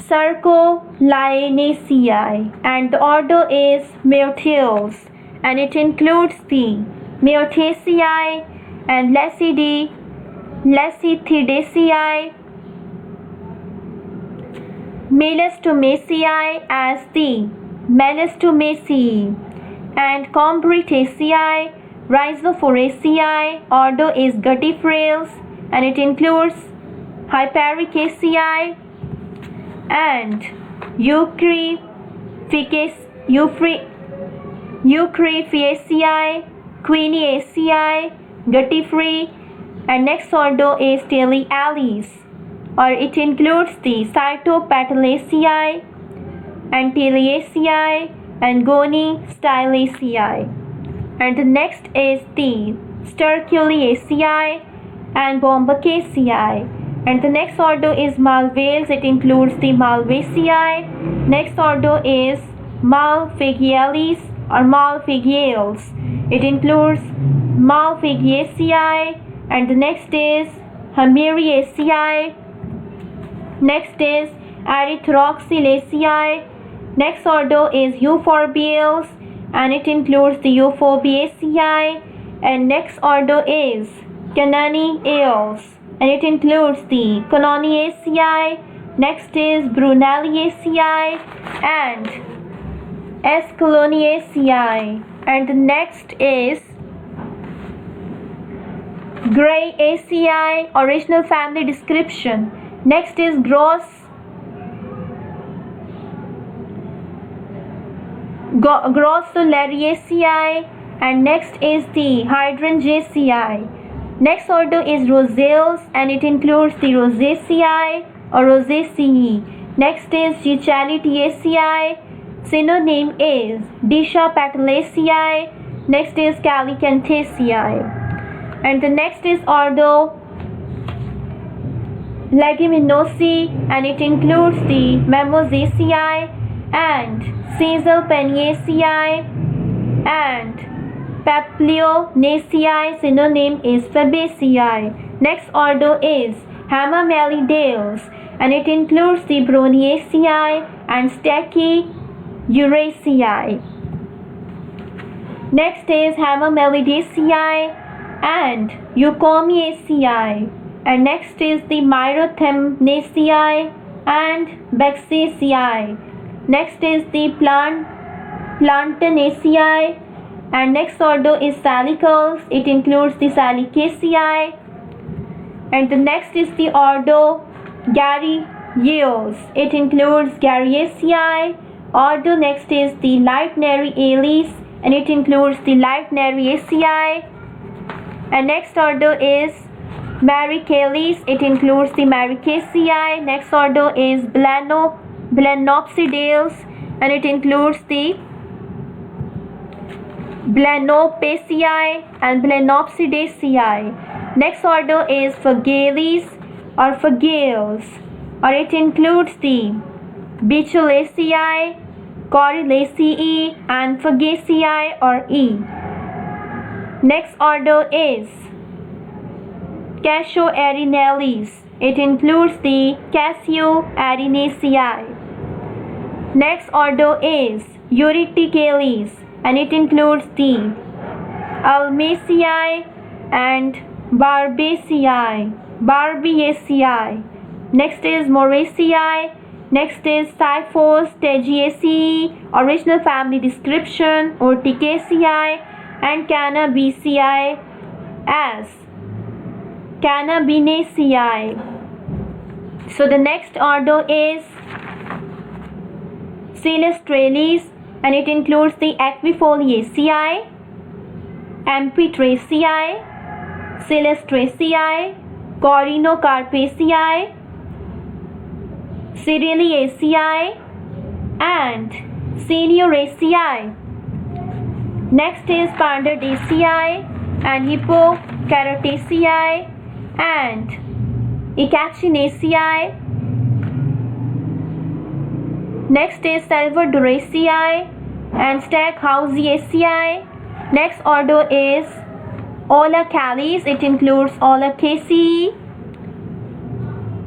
Sarcolinaceae, and the order is Myrtales, and it includes the Myrtaceae and Lecythidaceae, Melastomaceae as the Melastomaceae, and Combretaceae. Rhizoforaceae, order is Guttifrales, and it includes Hypericaceae and Eucryphaceae, Quiniaceae, Guttifrey. And next order is Teleales, or it includes the Cytopetalaceae, Antillaceae, and Gonistylaceae. And the next is the Sterculiaceae and Bombaceae. And the next order is Malvales. It includes the Malvaceae. Next order is Malpighiales or Malpighiales. It includes Malpighiaceae. And the next is Hamiriaceae. Next is Erythroxylaceae. Next order is Euphorbiales, and it includes the Euphorbiaceae. And next order is Canoniales, and it includes the Canoniaceae. Next is Brunelliaceae and Escaloniaceae. And the next is Grayaceae, original family description. Next is Grossulariaceae, and next is the Hydrangeaceae. Next order is Rosales, and it includes the Rosaceae or Rosaceae. Next is Gichalitiaceae. Synonym is Dishapetalaceae. Next is Calicanthaceae. And the next is order Leguminosae, and it includes the Mimosaceae and Caesalpiniaceae and Papilionaceae. Synonym is Fabaceae. Next order is Hamamelidales, and it includes the Broniaceae and Stachyuraceae. Next is Hamamelidaceae and Eucomiaceae. And next is the Myrothamnaceae and Baxaceae. Next is the Plantanaceae, and next order is Salicals. It includes the Salicaceae. And the next is the order Garryaceae. It includes Garryaceae. Order next is the Lightneriales, and it includes the Lightneriaceae. And next order is Maricales. It includes the Maricaceae. Next order is Blenopsidales, and it includes the Blenopaceae and Blenopsidaceae. Next order is Phagales or Phagales, or it includes the Bichulaceae, Corillaceae and Fagaceae or E. Next order is Cassioarenales. It includes the Cassioarenaceae. Next order is Euryticales, and it includes the Almaceae and Barbiaceae. Next is Moraceae. Next is Typhostegiaceae, original family description, Urticaceae and Cannabiceae as Cannabinaceae. So the next order is Celestrales, and it includes the Equifoliaceae, Ampitraceae, Celestraceae, Corinocarpaceae, Cerealiaceae and Seniuraceae. Next is Pandardaceae and Hippocarataceae and Echachinaceae. Next is Salvadoracea and Stackhausiaceae. Next order is Olacales. It includes Olacaceae.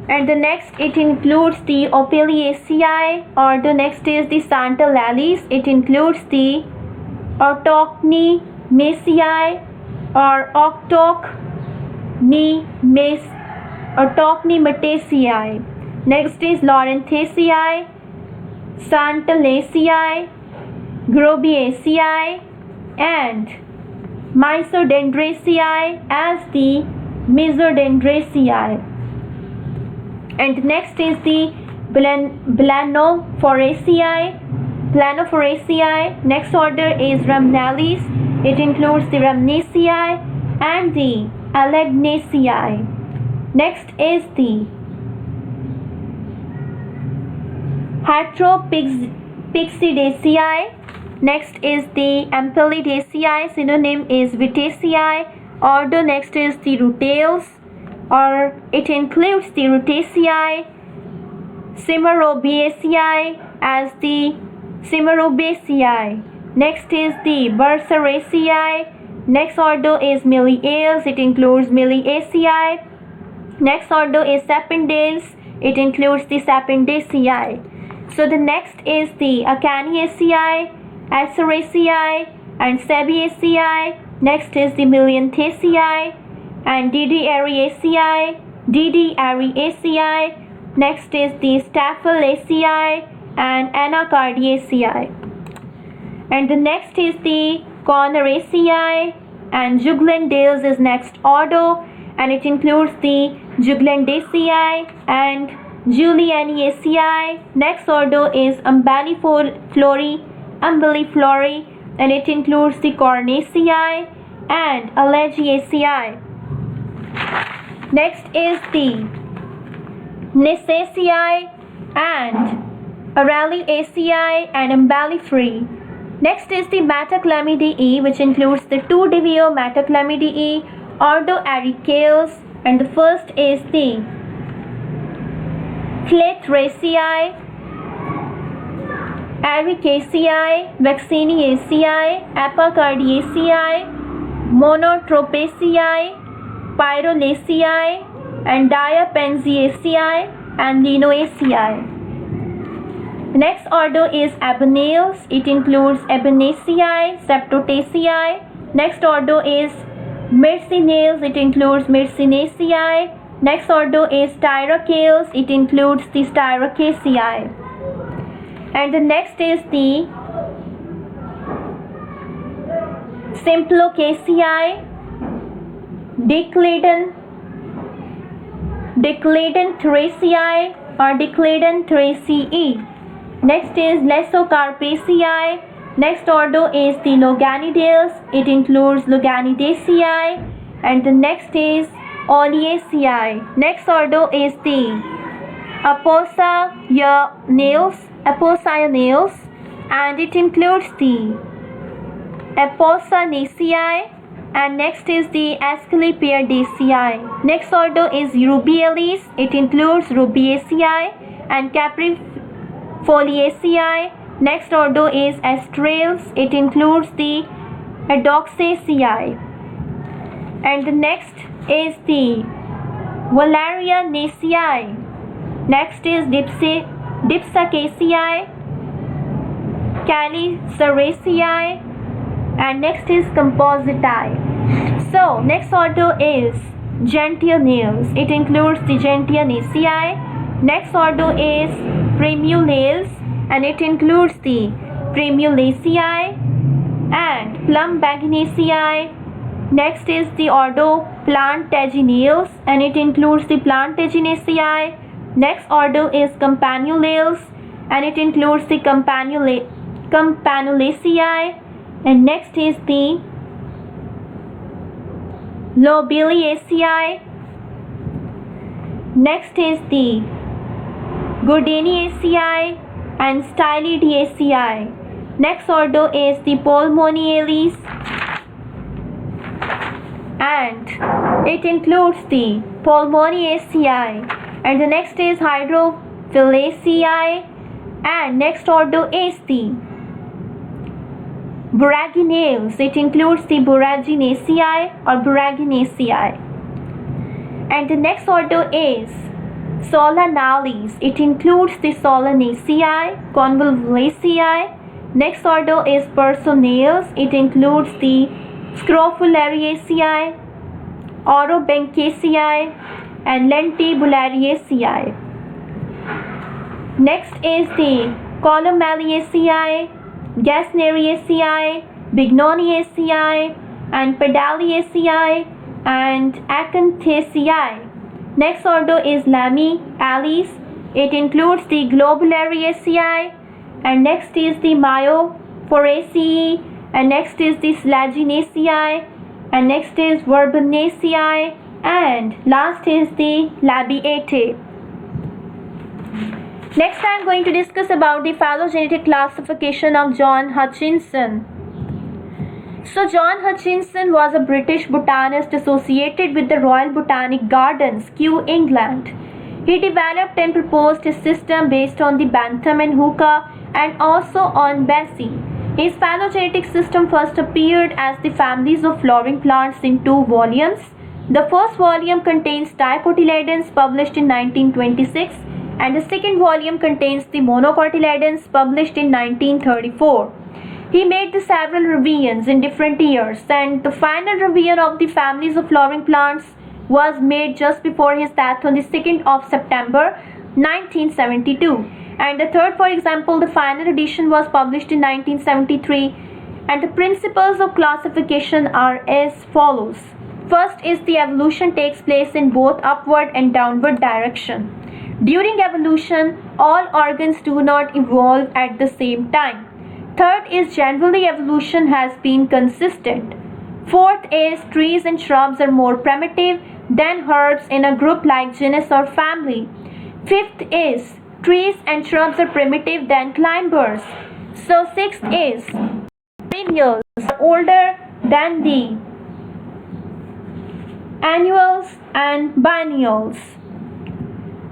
And the next it includes the Opiliaceae. Order next is the Santalalis. It includes the Autochnimaceae or Autochnimataceae. Next is Laurenthaceae, Santalaceae, Grobiaceae and Mysodendraceae as the Mesodendraceae. And next is the Blanophoraceae. Next order is Rhamnales. It includes the Rhamnaceae and the Alagnaceae. Next is the Heteropixidaceae. Next is the Ampelidaceae. Synonym is Vitaceae. Order next is the Rutales, or it includes the Rutaceae, Cimarobiaceae as the Cimarobaceae. Next is the Burseraceae. Next order is Miliales. It includes Miliaceae. Next order is Sapindales. It includes the Sapindaceae. So the next is the Acaniaceae, Aceraceae and Sabiaceae. Next is the Milianthaceae and Didiariaceae. Next is the Staphylaceae and Anacardiaceae. And the next is the Corneraceae, and Juglandales is next order, and it includes the Juglandaceae and Julianaceae. Next order is Umbelliflori, and it includes the Cornaceae and Alagiaceae. Next is the Nasaceae and Araliaceae and Umbelliferae. Next is the Metaclamidae, which includes the 2 Divio Metaclamidae, order Aricales, and the first is the Cletraceae, Aricaceae, Vacciniaceae, Apocardiaceae, Monotropaceae, Pyrolaceae, and Diapensiaceae and Linoaceae. The next order is Abenales. It includes Ebenaceae, Septotaceae. Next order is Myrcinales, it includes Myrcinaceae. Next order is Styracales, it includes the Styracaceae. And the next is the Symplocaceae, Decladenteraceae or Decladenteraceae. Next is Lesocarpaceae. Next order is the Loganidales, it includes Loganidaceae. And the next is Oleaceae. Next order is the Apocyonales, and it includes the Apocynaceae. And next is the Asclepiadaceae. Next order is Rubiales, it includes Rubiaceae and Caprifoliaceae. Next order is Astrales, it includes the Adoxaceae. And the next is the Valerianaceae. Next is Dipsacaceae, Caliceraceae, and next is Compositae. So next order is Gentianales, it includes the Gentianaceae. Next order is Primulales, and it includes the Primulaceae and Plumbaginaceae. Next is the order Plantaginales, and it includes the Plantaginaceae. Next order is Campanulales, and it includes the Campanulaceae. And next is the Lobiliaceae. Next is the Gordaniaceae and Stylidaceae. Next order is the Pulmoniales, and it includes the Pulmoniaceae. And the next is Hydrophyllaceae, and next order is the Boraginales, it includes the Boraginaceae or Boraginaceae. And the next order is Solanales, it includes the Solanaceae, Convolvulaceae. Next order is Personales, it includes the Scrofulariaceae, Orobanchaceae and Lentibulariaceae. Next is the Columellariaceae, Gesneriaceae, Bignoniaceae and Pedaliaceae and Acanthaceae. Next order is Lamiales, it includes the Globulariaceae. And next is the Myophoraceae, and next is the Slaginaceae, and next is Verbanaceae, and last is the Labiatae. Next I am going to discuss about the phylogenetic classification of John Hutchinson. So John Hutchinson was a British botanist associated with the Royal Botanical Gardens, Kew, England. He developed and proposed a system based on the Bantam and Hookah and also on Bessie. His phylogenetic system first appeared as the families of flowering plants in 2 volumes. The first volume contains dicotyledons published in 1926, and the second volume contains the monocotyledons published in 1934. He made the several revisions in different years, and the final revision of the families of flowering plants was made just before his death on the 2nd of September 1972. And the third, for example, the final edition was published in 1973, and the principles of classification are as follows. First is the evolution takes place in both upward and downward direction. During evolution, all organs do not evolve at the same time. Third is generally evolution has been consistent. Fourth is trees and shrubs are more primitive than herbs in a group like genus or family. Fifth is trees and shrubs are primitive than climbers. So sixth is perennials are older than the annuals and biennials.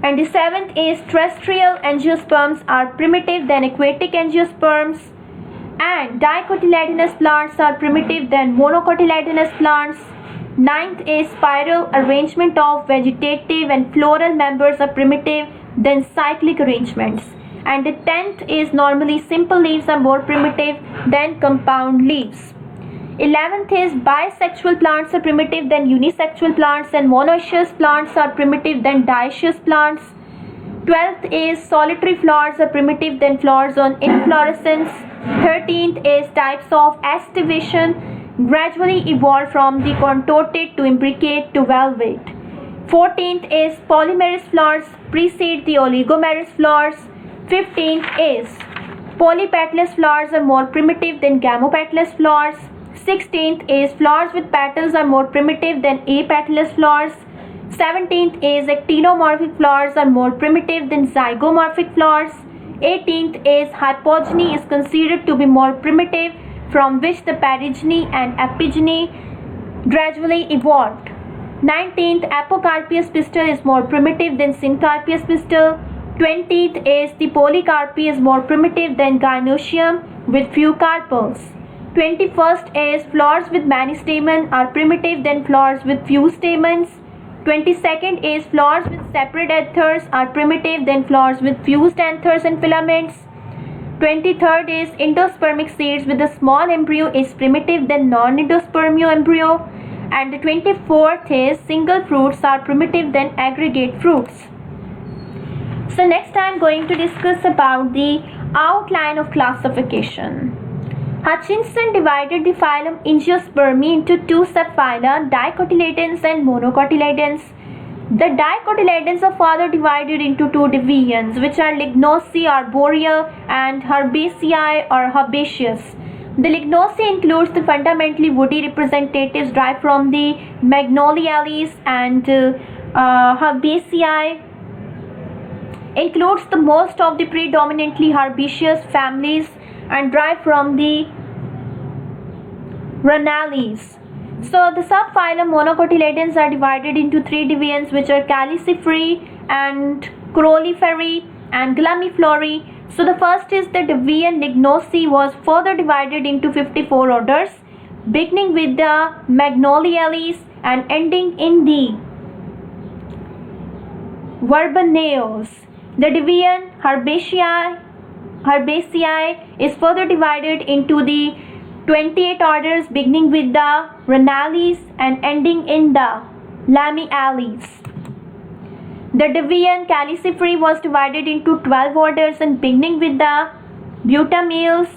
And the seventh is terrestrial angiosperms are primitive than aquatic angiosperms, and dicotyledonous plants are primitive than monocotyledonous plants. Ninth is spiral arrangement of vegetative and floral members are primitive than cyclic arrangements. And the 10th is normally simple leaves are more primitive than compound leaves. 11th is bisexual plants are primitive than unisexual plants, and monoecious plants are primitive than dioecious plants. 12th is solitary flowers are primitive than flowers on inflorescence. 13th is types of estivation gradually evolved from the contorted to imbricate to velvet. 14th is polymerous flowers precede the oligomerous flowers. 15th is polypetalous flowers are more primitive than gamopetalous flowers. 16th is flowers with petals are more primitive than apetalous flowers. 17th is actinomorphic flowers are more primitive than zygomorphic flowers. 18th is hypogeny is considered to be more primitive, from which the perigeny and epigeny gradually evolved. 19th, apocarpious pistil is more primitive than syncarpious pistil. 20th is the polycarpy is more primitive than gynoecium with few carpels. 21st is flowers with many stamens are primitive than flowers with few stamens. 22nd is flowers with separate anthers are primitive than flowers with fused anthers and filaments. 23rd is endospermic seeds with a small embryo is primitive than non-endospermio embryo. And the 24th is single fruits are primitive than aggregate fruits. So next I am going to discuss about the outline of classification. Hutchinson divided the phylum Angiospermae into two subphyla, Dicotyledons and Monocotyledons. The Dicotyledons are further divided into two divisions, which are Lignosi, Arborea, and Herbaceae or herbaceous. The Lignosi includes the fundamentally woody representatives derived from the Magnoliales, and Herbaceae includes the most of the predominantly herbaceous families and derived from the Rhanales. So the subphylum Monocotyledons are divided into three divisions, which are Caliciferae and Coroliferae and Glumiflorae. So the first is the division Lignosi was further divided into 54 orders, beginning with the Magnoliales and ending in the Verbenaeos. The division Herbaceae is further divided into the 28 orders, beginning with the Rhanales and ending in the Lamiales. The division Caliciferae was divided into 12 orders and beginning with the Butamiales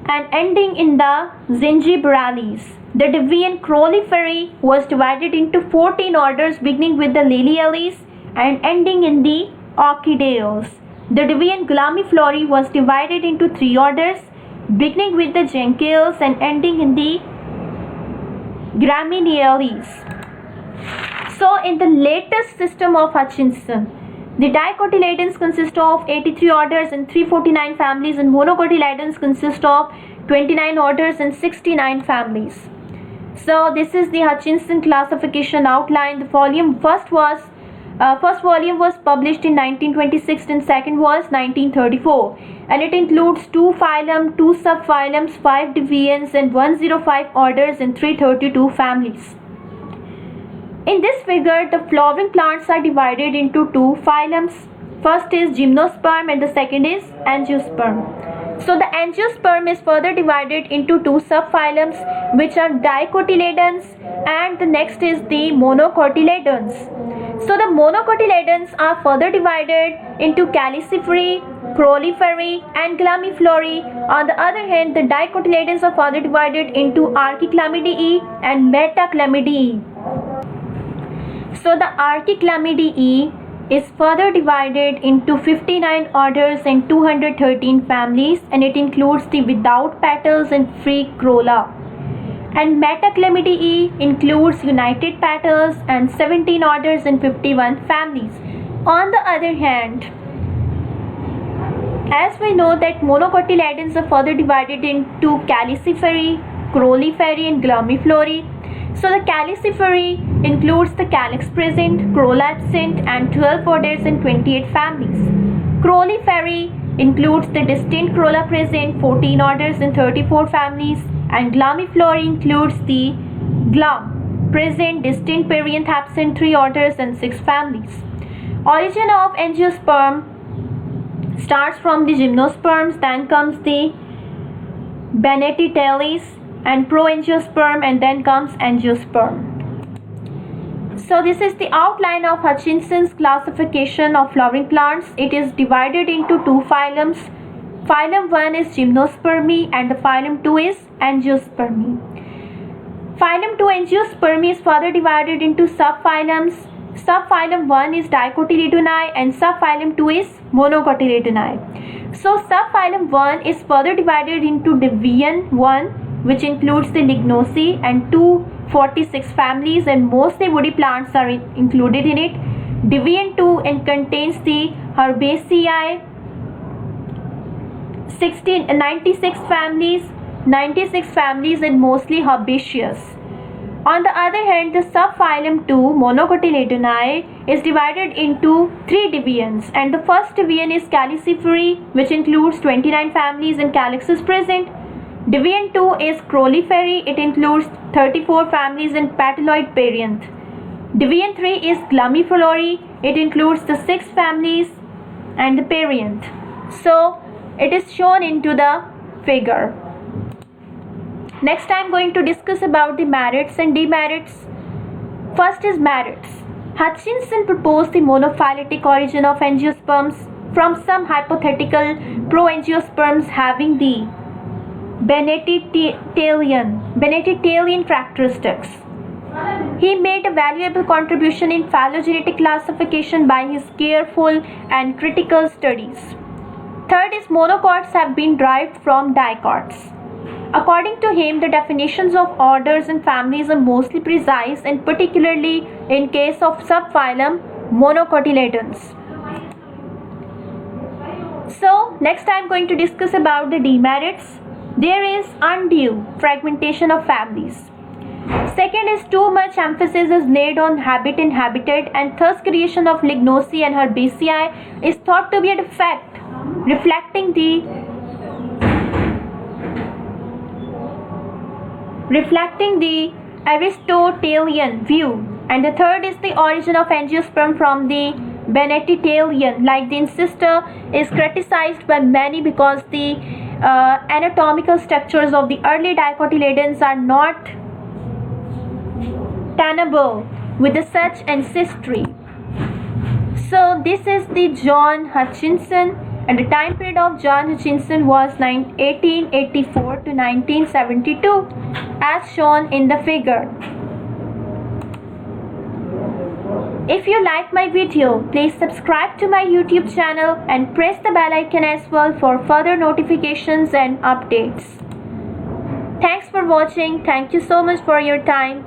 and ending in the Zingiberales. The division Coroliferae was divided into 14 orders, beginning with the Liliales and ending in the Orchideos. The division Glumiflorae was divided into 3 orders, beginning with the Gentiles and ending in the Gramineales. So in the latest system of Hutchinson, the Dicotyledons consist of 83 orders and 349 families, and Monocotyledons consist of 29 orders and 69 families. So this is the Hutchinson classification outline. The first volume was published in 1926 and second was 1934, and it includes 2 phylum, 2 subphylums, 5 divisions and 105 orders and 332 families. In this figure, the flowering plants are divided into 2 phylums. First is Gymnosperm and the second is Angiosperm. So the Angiosperm is further divided into 2 subphylums, which are Dicotyledons, and the next is the Monocotyledons. So the Monocotyledons are further divided into Caliciferae, Coroliferae and Glumiflorae. On the other hand, the Dicotyledons are further divided into Archiclamidae and Metaclamidae. So the Archiclamidae is further divided into 59 orders and 213 families, and it includes the without petals and free corolla. And Metaclamidae includes united petals and 17 orders and 51 families. On the other hand, as we know that Monocotyledons are further divided into Caliciferae, Coroliferae and Glumiflorae. So the Caliciferae includes the calyx present, corolla absent and 12 orders and 28 families. Coroliferae includes the distinct corolla present, 14 orders and 34 families. And Glumiflorae includes the glum present, distinct perianth absent, 3 orders and 6 families. Origin of Angiosperm starts from the Gymnosperms, then comes the Bennettitales, and proangiosperm, and then comes angiosperm. So this is the outline of Hutchinson's classification of flowering plants. It is divided into two phylums. Phylum 1 is Gymnospermy and the phylum 2 is Angiospermy. Phylum 2 Angiospermy is further divided into subphylums. Subphylum 1 is Dicotyledonei and subphylum 2 is Monocotyledonei. So subphylum 1 is further divided into Divian 1, which includes the Lignosi and 246 families, and mostly woody plants are included in it. Divian 2 and contains the Herbaceae, 96 families and mostly herbaceous. On the other hand, the subphylum 2 Monocotyledonei is divided into three divisions, and the first division is Caliciferae, which includes 29 families and calyxes present. Division 2 is Crowliferae. It includes 34 families and petaloid perianth. Division 3 is Glumiflorae. It includes the 6 families and the perianth. So it is shown into the figure. Next I am going to discuss about the merits and demerits. First is merits. Hutchinson proposed the monophyletic origin of angiosperms from some hypothetical proangiosperms having the Bennettitalian characteristics. He made a valuable contribution in phylogenetic classification by his careful and critical studies. Third is monocots have been derived from dicots. According to him, the definitions of orders and families are mostly precise, and particularly in case of subphylum Monocotyledons. So next I am going to discuss about the demerits. There is undue fragmentation of families. Second is too much emphasis is laid on habit and habitat, and thus creation of Lignosi and Herbaceae is thought to be a defect reflecting the Aristotelian view. And the third is the origin of angiosperm from the Bennettitalian. Like the ancestor is criticized by many because the anatomical structures of the early dicotyledons are not tenable with such ancestry. So this is the John Hutchinson, and the time period of John Hutchinson was 1884 to 1972 as shown in the figure. If you like my video, please subscribe to my YouTube channel and press the bell icon as well for further notifications and updates. Thanks for watching. Thank you so much for your time.